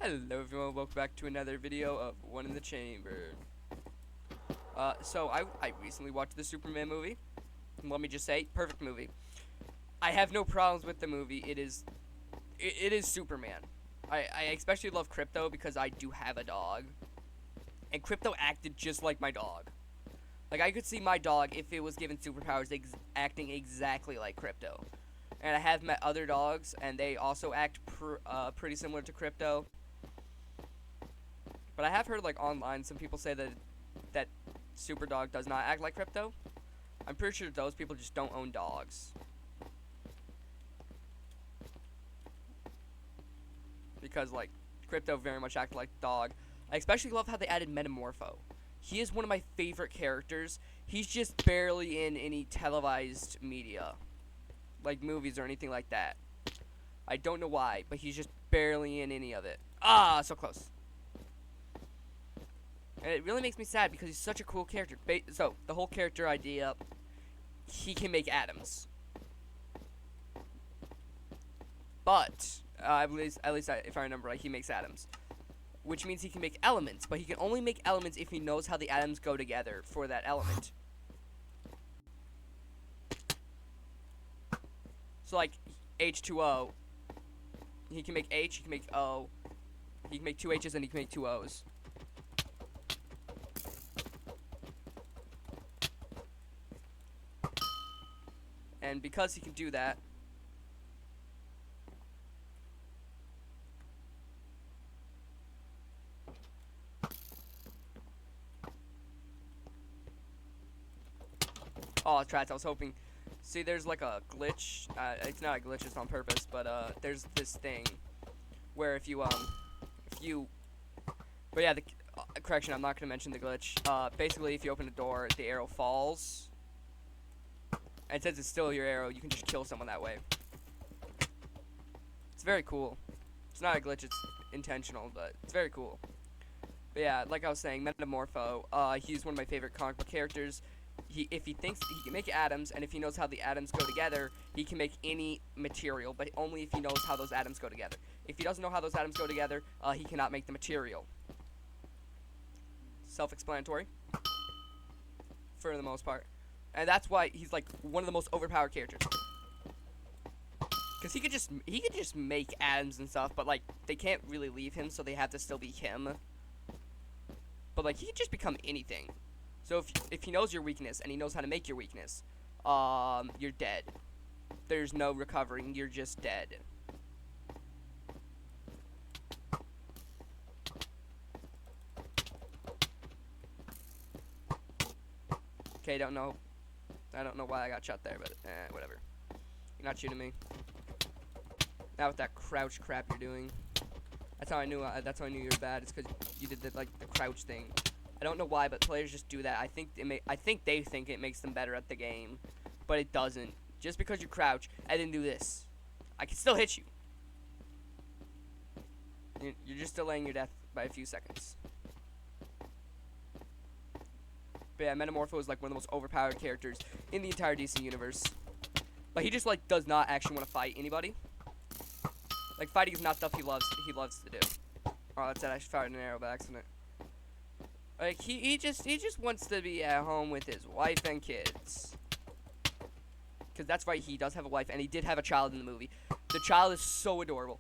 Hello everyone, welcome back to another video of One in the Chamber. So I recently watched the Superman movie. And let me just say, perfect movie. I have no problems with the movie. It is Superman. I especially love Crypto because I do have a dog. And Crypto acted just like my dog. Like, I could see my dog, if it was given superpowers, acting exactly like Crypto. And I have met other dogs, and they also act pretty similar to Crypto. But I have heard, like, online, some people say that Superdog does not act like Crypto. I'm pretty sure those people just don't own dogs. Because, like, Crypto very much acts like dog. I especially love how they added Metamorpho. He is one of my favorite characters. He's just barely in any televised media, like movies or anything like that. I don't know why, but he's just barely in any of it. Ah, so close. And it really makes me sad because he's such a cool character. So, the whole character idea, he can make atoms. But, at least if I remember right, he makes atoms. Which means he can make elements, but he can only make elements if he knows how the atoms go together for that element. So, like, H2O, he can make H, he can make O, he can make two H's, and he can make two O's. And because he can do that, oh, Trats, I was hoping. See, there's like a glitch. It's not a glitch, it's on purpose, but there's this thing where if you but yeah, correction, I'm not gonna mention the glitch. Basically, if you open a door, the arrow falls, and since it's still your arrow, you can just kill someone that way. It's very cool. It's not a glitch, it's intentional, but it's very cool. But yeah, like I was saying, Metamorpho, he's one of my favorite comic book characters. If he thinks he can make atoms, and if he knows how the atoms go together, he can make any material, but only if he knows how those atoms go together. If he doesn't know how those atoms go together, he cannot make the material. Self-explanatory, for the most part. And that's why he's like one of the most overpowered characters. Because he could just make atoms and stuff, but like they can't really leave him, so they have to still be him. But like he could just become anything. So if he knows your weakness and he knows how to make your weakness, you're dead. There's no recovering. You're just dead. Okay, I don't know why I got shot there, but whatever. You're not shooting me. Not with that crouch crap you're doing. That's how I knew. That's how I knew you were bad. It's because you did the crouch thing. I don't know why, but players just do that. I think they think it makes them better at the game, but it doesn't. Just because you crouch and then do this, I can still hit you. You're just delaying your death by a few seconds. But yeah, Metamorpho is like one of the most overpowered characters in the entire DC universe. But he just like does not actually want to fight anybody. Like fighting is not stuff he loves to do. Oh, that's it. I fired an arrow by accident. Like he just wants to be at home with his wife and kids. Cause that's right, he does have a wife and he did have a child in the movie. The child is so adorable.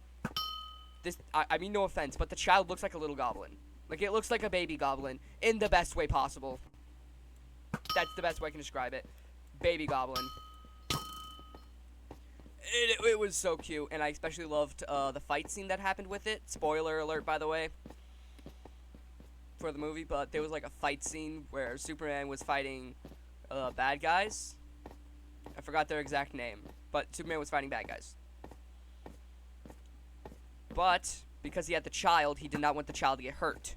I mean no offense, but the child looks like a little goblin. Like it looks like a baby goblin in the best way possible. That's the best way I can describe it. Baby goblin. It was so cute, and I especially loved the fight scene that happened with it. Spoiler alert, by the way, for the movie, but there was like a fight scene where Superman was fighting bad guys. I forgot their exact name, but Superman was fighting bad guys. But because he had the child, he did not want the child to get hurt.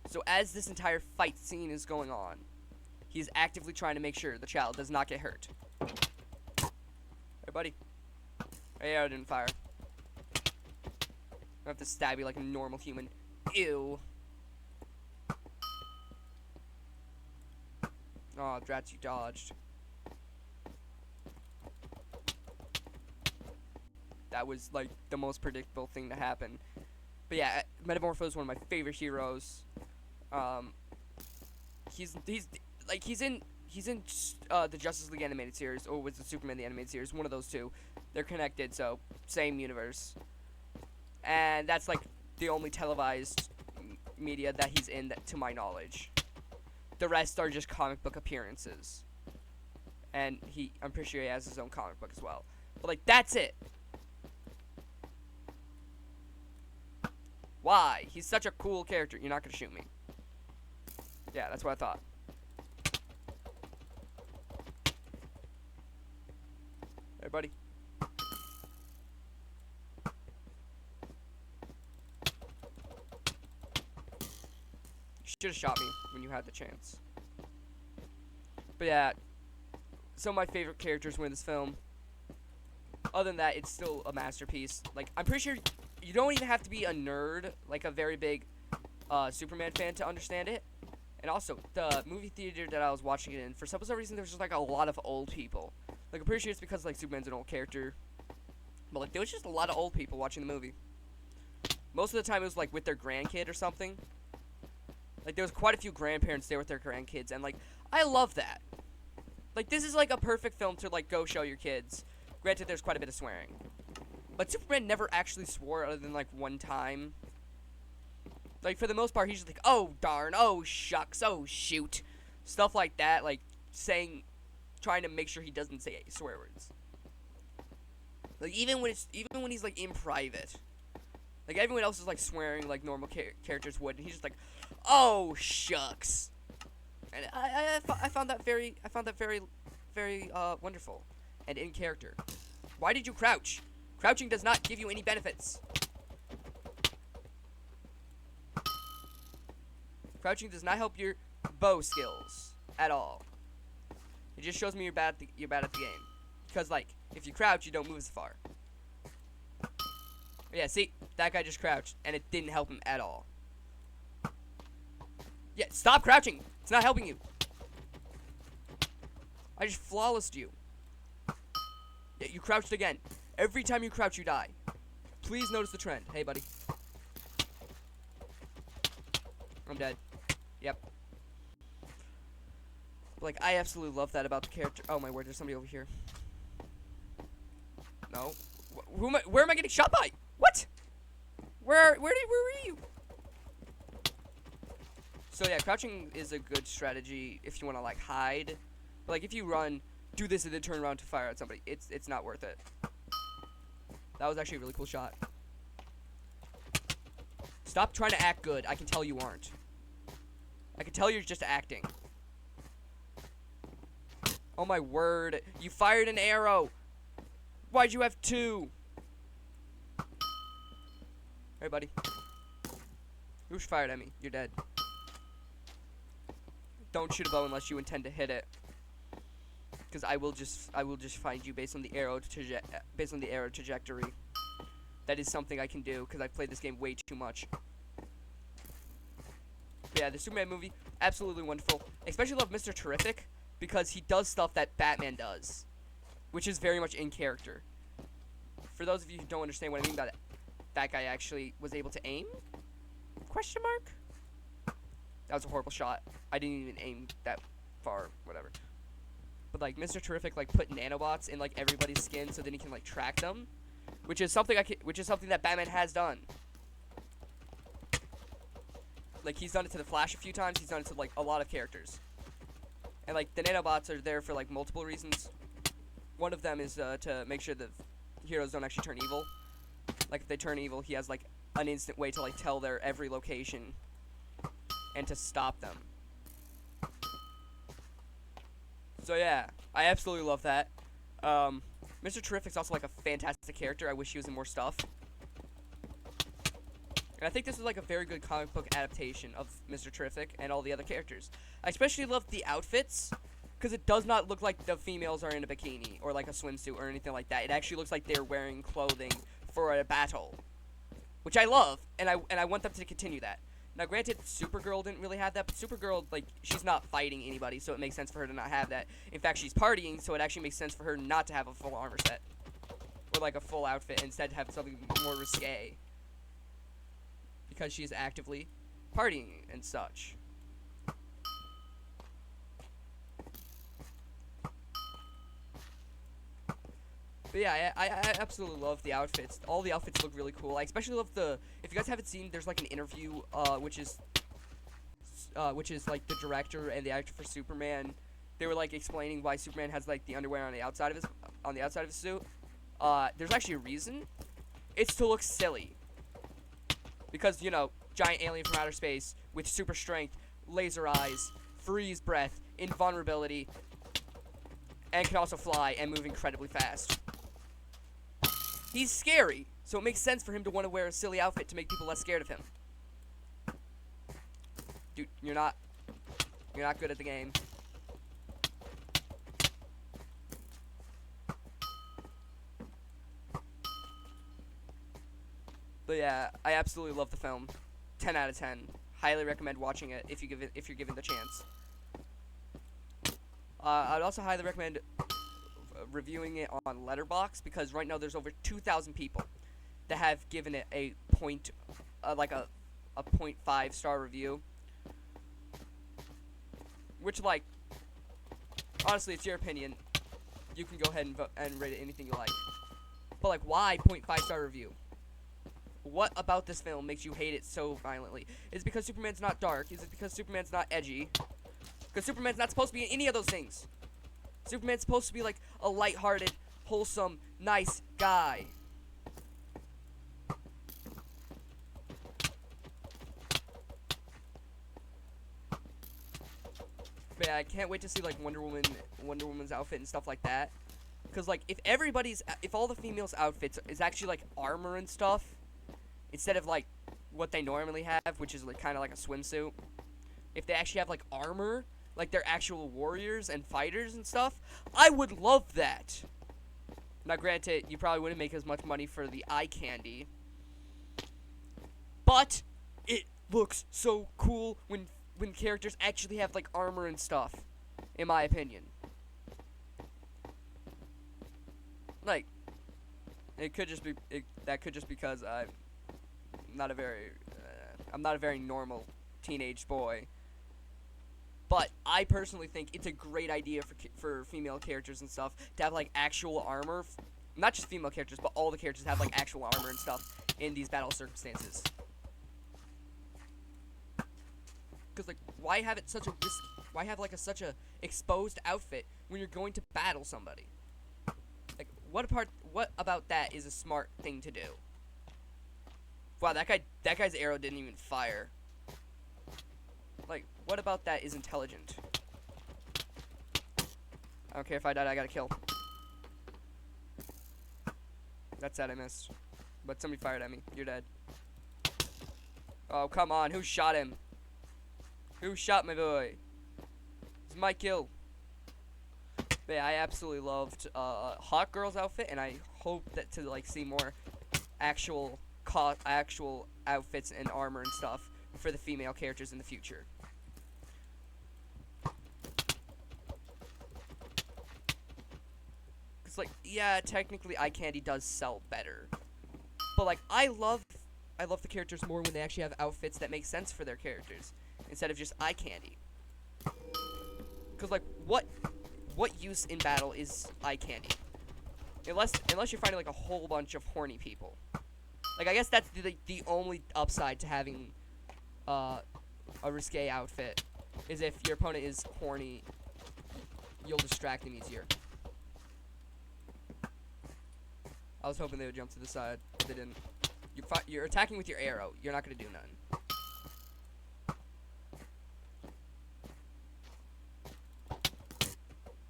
So as this entire fight scene is going on, he's actively trying to make sure the child does not get hurt. Hey, buddy. Hey, I didn't fire. I have to stab you like a normal human. Ew. Oh, drats, you dodged. That was like the most predictable thing to happen. But yeah, Metamorpho is one of my favorite heroes. Um, he's in the Justice League animated series, or was it Superman the animated series? One of those two. They're connected, so same universe. And that's like the only televised media that he's in, that, to my knowledge. The rest are just comic book appearances. And I'm pretty sure he has his own comic book as well. But like, that's it. Why? He's such a cool character. You're not gonna shoot me. Yeah, that's what I thought. Hey, buddy. You should have shot me when you had the chance. But yeah, some of my favorite characters were in this film. Other than that, it's still a masterpiece. Like, I'm pretty sure you don't even have to be a nerd, like a very big Superman fan, to understand it. And also, the movie theater that I was watching it in, for some bizarre reason, there was just like a lot of old people. Like, I'm pretty sure it's because like Superman's an old character, but like there was just a lot of old people watching the movie. Most of the time, it was like with their grandkid or something. Like, there was quite a few grandparents there with their grandkids, and like, I love that. Like, this is like a perfect film to like go show your kids. Granted, there's quite a bit of swearing, but Superman never actually swore other than like one time. Like, for the most part, he's just like, oh darn, oh shucks, oh shoot, stuff like that. Like, trying to make sure he doesn't say swear words. Like, even when he's like in private, like everyone else is like swearing like normal characters would, and he's just like, oh shucks. And I found that very wonderful and in character. Why did you crouch? Crouching does not give you any benefits. Crouching does not help your bow skills at all. It just shows me you're bad at the game. Because like, if you crouch, you don't move as far. Yeah, see, that guy just crouched, and it didn't help him at all. Yeah, stop crouching. It's not helping you. I just flawlessed you. Yeah, you crouched again. Every time you crouch, you die. Please notice the trend. Hey, buddy. I'm dead. Yep. Like, I absolutely love that about the character. Oh my word, there's somebody over here. No. Where am I getting shot by? What? Where were you? So yeah, crouching is a good strategy if you want to like hide. But, like, if you run, do this and then turn around to fire at somebody, it's not worth it. That was actually a really cool shot. Stop trying to act good. I can tell you aren't. I can tell you're just acting. Oh my word. You fired an arrow. Why'd you have two? Hey, buddy. You fired at me. You're dead. Don't shoot a bow unless you intend to hit it. Because I will just find you based on the arrow trajectory. That is something I can do because I've played this game way too much. But yeah, the Superman movie, absolutely wonderful. Especially love Mr. Terrific because he does stuff that Batman does, which is very much in character. For those of you who don't understand what I mean by that guy actually was able to aim? Question mark? That was a horrible shot. I didn't even aim that far, whatever. But like Mr. Terrific like put nanobots in like everybody's skin so then he can like track them, which is something that Batman has done. Like, he's done it to the Flash a few times. He's done it to like a lot of characters. And like the nanobots are there for like multiple reasons. One of them is to make sure that heroes don't actually turn evil. Like, if they turn evil, he has like an instant way to like tell their every location and to stop them. So yeah, I absolutely love that. Mr. Terrific's also like a fantastic character. I wish he was in more stuff. And I think this was like a very good comic book adaptation of Mr. Terrific and all the other characters. I especially love the outfits because it does not look like the females are in a bikini or like a swimsuit or anything like that. It actually looks like they're wearing clothing for a battle, which I love, and I want them to continue that. Now, granted, Supergirl didn't really have that, but Supergirl, like, she's not fighting anybody, so it makes sense for her to not have that. In fact, she's partying, so it actually makes sense for her not to have a full armor set. Or, like, a full outfit, instead to have something more risque. because she is actively partying and such. But yeah, I absolutely love the outfits. All the outfits look really cool. I especially love the, if you guys haven't seen, there's like an interview, which is like the director and the actor for Superman. They were like explaining why Superman has like the underwear on the outside of his suit. There's actually a reason. It's to look silly. Because, you know, giant alien from outer space with super strength, laser eyes, freeze breath, invulnerability, and can also fly and move incredibly fast. He's scary, so it makes sense for him to want to wear a silly outfit to make people less scared of him. Dude, you're not good at the game. But yeah, I absolutely love the film. 10 out of 10. Highly recommend watching it if you're given the chance. I'd also highly recommend reviewing it on Letterboxd, because right now there's over 2,000 people that have given it a like a 0.5 star review. Which, like, honestly, it's your opinion. You can go ahead and vote and rate it anything you like. But like, why 0.5 star review? What about this film makes you hate it so violently? Is it because Superman's not dark? Is it because Superman's not edgy? Because Superman's not supposed to be any of those things. Superman's supposed to be like a lighthearted, wholesome, nice guy. But yeah, I can't wait to see like Wonder Woman's outfit and stuff like that. Cause like if all the females' outfits is actually like armor and stuff, instead of like what they normally have, which is like kind of like a swimsuit. If they actually have like armor, like they're actual warriors and fighters and stuff, I would love that. Now granted, you probably wouldn't make as much money for the eye candy, but it looks so cool when characters actually have like armor and stuff, in my opinion. Like, that could just be because I'm not a very normal teenage boy. But I personally think it's a great idea for female characters and stuff to have like actual armor. Not just female characters, but all the characters have like actual armor and stuff in these battle circumstances. Because like, why have it such a risk? Why have like such a exposed outfit when you're going to battle somebody? Like, what about that is a smart thing to do? Wow, that guy's arrow didn't even fire. Like, what about that is intelligent? I don't care if I died, I got a kill. That's sad, I missed. But somebody fired at me. You're dead. Oh, come on. Who shot him? Who shot my boy? It's my kill. But yeah, I absolutely loved Hawk Girl's outfit, and I hope that to like see more actual outfits and armor and stuff for the female characters in the future. Cause like, yeah, technically eye candy does sell better, but like I love the characters more when they actually have outfits that make sense for their characters instead of just eye candy. Cause like, what use in battle is eye candy? Unless you're fighting like a whole bunch of horny people. Like, I guess that's the only upside to having a risque outfit, is if your opponent is horny, you'll distract them easier. I was hoping they would jump to the side, but they didn't. You're attacking with your arrow. You're not gonna do nothing.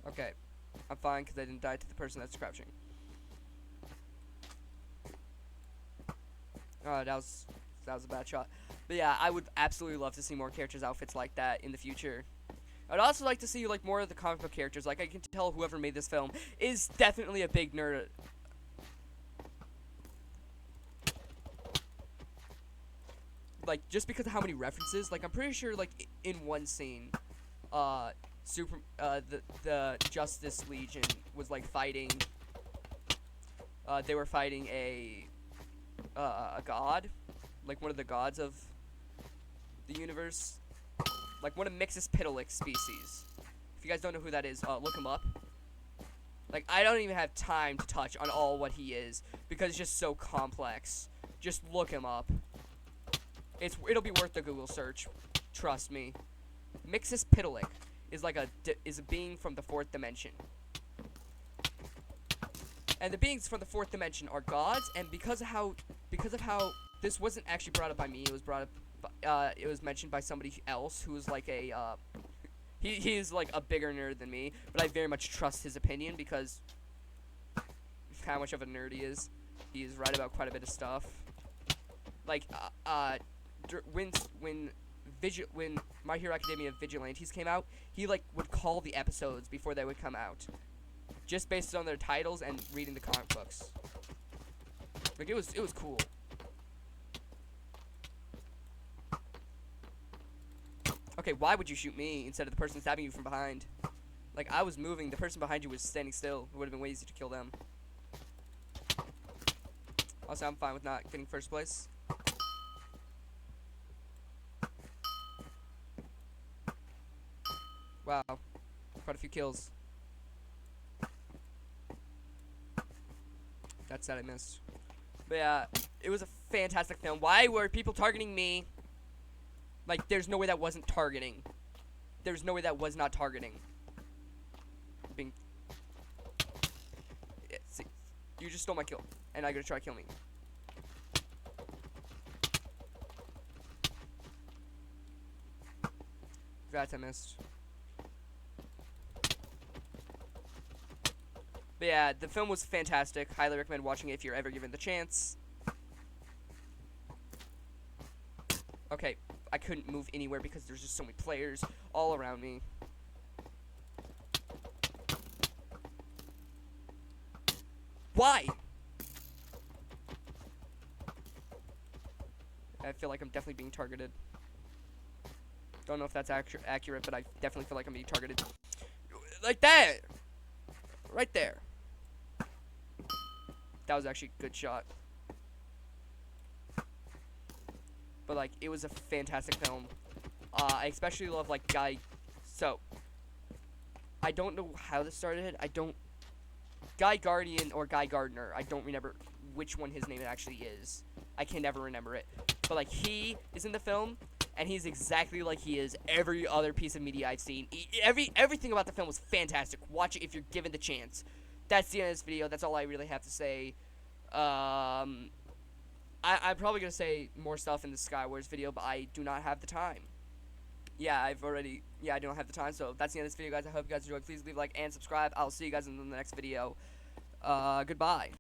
Okay, I'm fine because I didn't die to the person that's crouching. That was a bad shot. But yeah, I would absolutely love to see more characters' outfits like that in the future. I'd also like to see like more of the comic book characters. Like, I can tell whoever made this film is definitely a big nerd. Like, just because of how many references. Like, I'm pretty sure like in one scene, the Justice Legion was like fighting. They were fighting a god, like one of the gods of the universe, like one of Mixospitalik species. If you guys don't know who that is, look him up. Like, I don't even have time to touch on all what he is because it's just so complex. Just look him up. It'll be worth the Google search. Trust me. Mixospitalik is like a being from the fourth dimension. And the beings from the fourth dimension are gods, and because of how this wasn't actually brought up by me, it was brought up it was mentioned by somebody else who was like a he's like a bigger nerd than me, but I very much trust his opinion because how much of a nerd he is. He's right about quite a bit of stuff. Like when My Hero Academia Vigilantes came out, he like would call the episodes before they would come out, just based on their titles and reading the comic books. Like it was cool. Okay, why would you shoot me instead of the person stabbing you from behind? Like, I was moving, the person behind you was standing still. It would have been way easier to kill them. Also, I'm fine with not getting first place. Wow. Quite a few kills. That's sad I missed. But yeah, it was a fantastic film. Why were people targeting me? Like, there's no way that wasn't targeting. There's no way that was not targeting. Yeah, see, you just stole my kill, and now you're gonna try to kill me. That I missed. But yeah, the film was fantastic. Highly recommend watching it if you're ever given the chance. Okay, I couldn't move anywhere because there's just so many players all around me. Why? I feel like I'm definitely being targeted. Don't know if that's accurate, but I definitely feel like I'm being targeted. Like that! Right there. That was actually a good shot. But, like, it was a fantastic film. I especially love, like, So, I don't know how this started. Guy Guardian or Guy Gardner. I don't remember which one his name actually is. I can never remember it. But, like, he is in the film, and he's exactly like he is every other piece of media I've seen. Everything about the film was fantastic. Watch it if you're given the chance. That's the end of this video. That's all I really have to say. I'm probably going to say more stuff in the Skywars video, but I do not have the time. I don't have the time, so that's the end of this video, guys. I hope you guys enjoyed. Please leave a like and subscribe. I'll see you guys in the next video. Goodbye.